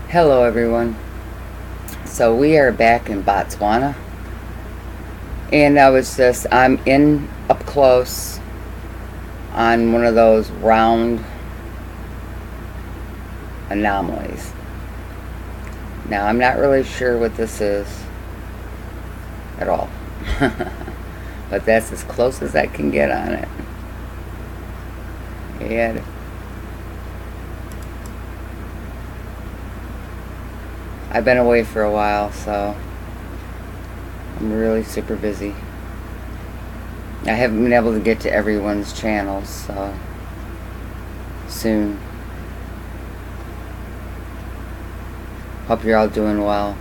Hello everyone. So we are back in Botswana, and I'm in up close on one of those round anomalies. Now I'm not really sure what this is at all, but that's as close as I can get on it. And I've been away for a while, so I'm really super busy. I haven't been able to get to everyone's channels, so soon. Hope you're all doing well.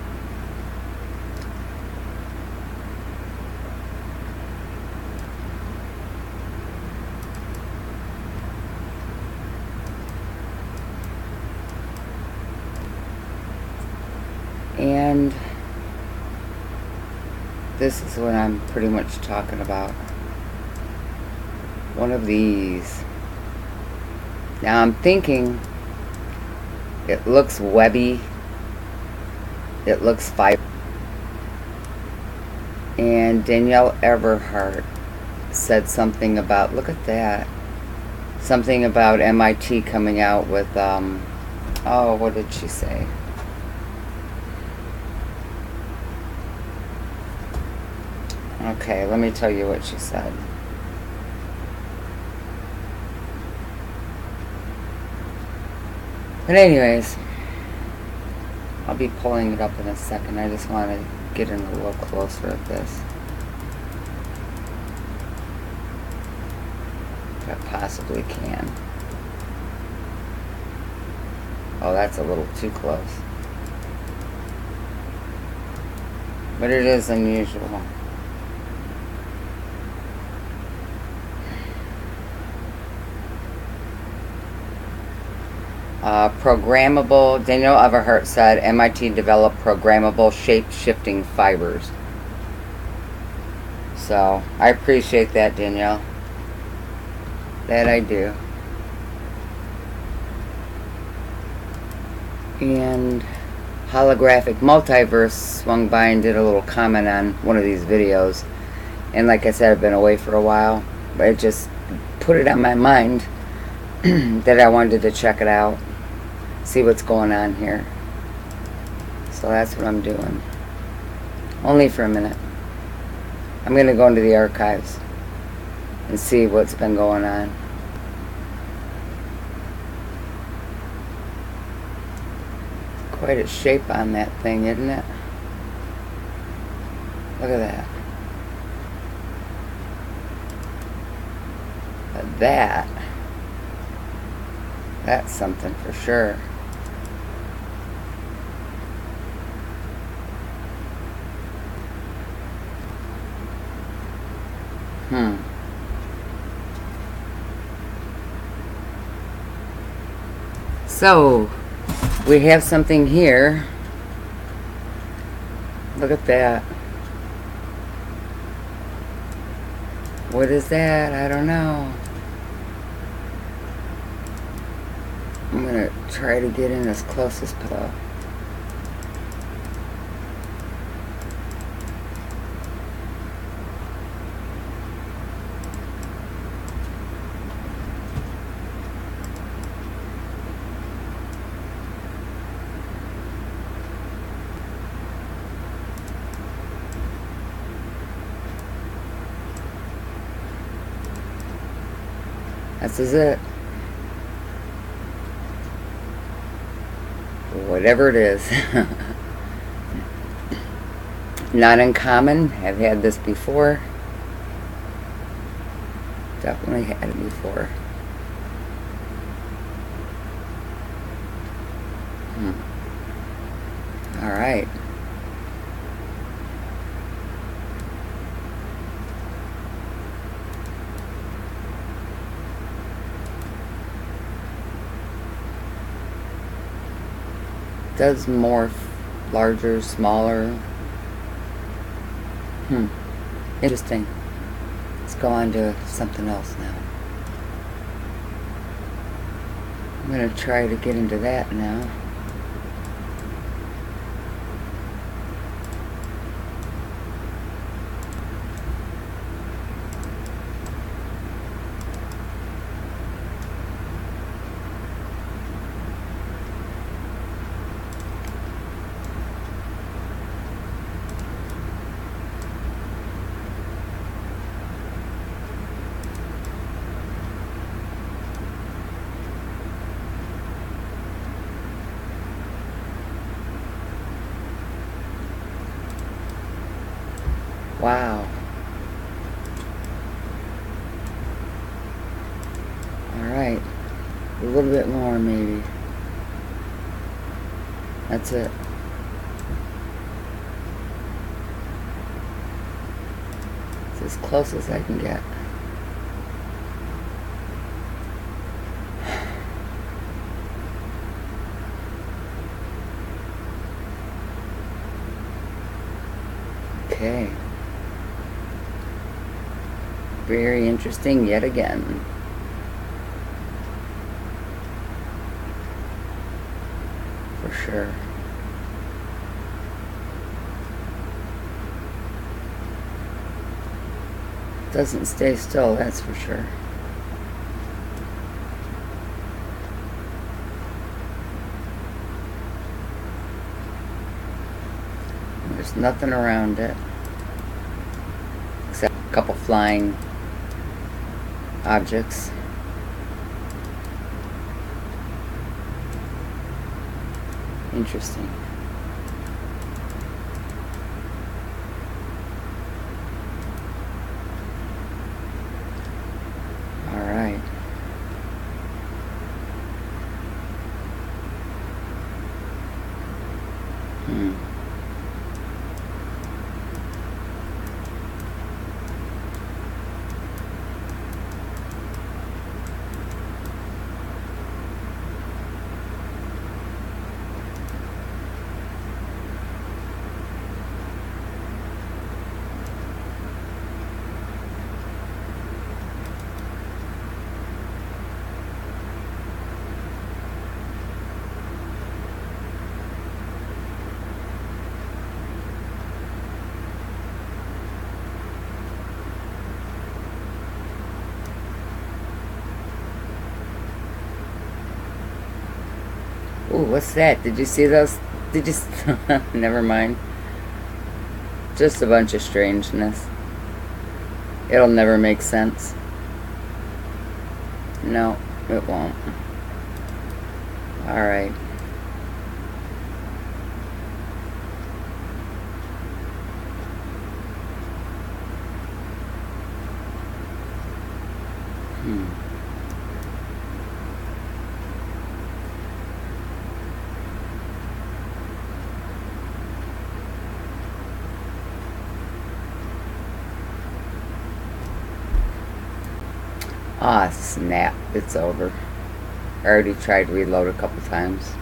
And this is what I'm pretty much talking about. One of these. Now I'm thinking it looks webby. It looks fiber. And Danielle Everhart said something about, look at that. Something about MIT coming out with, oh, what did she say? Okay, let me tell you what she said. But anyways, I'll be pulling it up in a second. I just want to get in a little closer at this. If I possibly can. Oh, that's a little too close. But it is unusual. Programmable, Danielle Everhart said MIT developed programmable shape-shifting fibers. So, I appreciate that, Danielle. That I do. And Holographic Multiverse swung by and did a little comment on one of these videos. And like I said, I've been away for a while, but it just put it on my mind that I wanted to check it out. See what's going on here. So that's what I'm doing. Only for a minute. I'm going to go into the archives and see what's been going on. Quite a shape on that thing, isn't it? Look at that. But that's something for sure. So, we have something here. Look at that. What is that? I don't know. I'm going to try to get in as close as possible. This is it. Whatever it is. Not uncommon. I've had this before. Definitely had it before. Alright. Does morph, larger, smaller. Interesting. Let's go on to something else now. I'm going to try to get into that now. little bit more, maybe. That's it. It's as close as I can get. Okay. Very interesting yet again. For sure. Doesn't stay still, that's for sure. There's nothing around it except a couple flying objects. Interesting. All right. Ooh, what's that? Did you see those? Did you... Never mind. Just a bunch of strangeness. It'll never make sense. No, it won't. Alright. Ah, snap. It's over. I already tried to reload a couple times.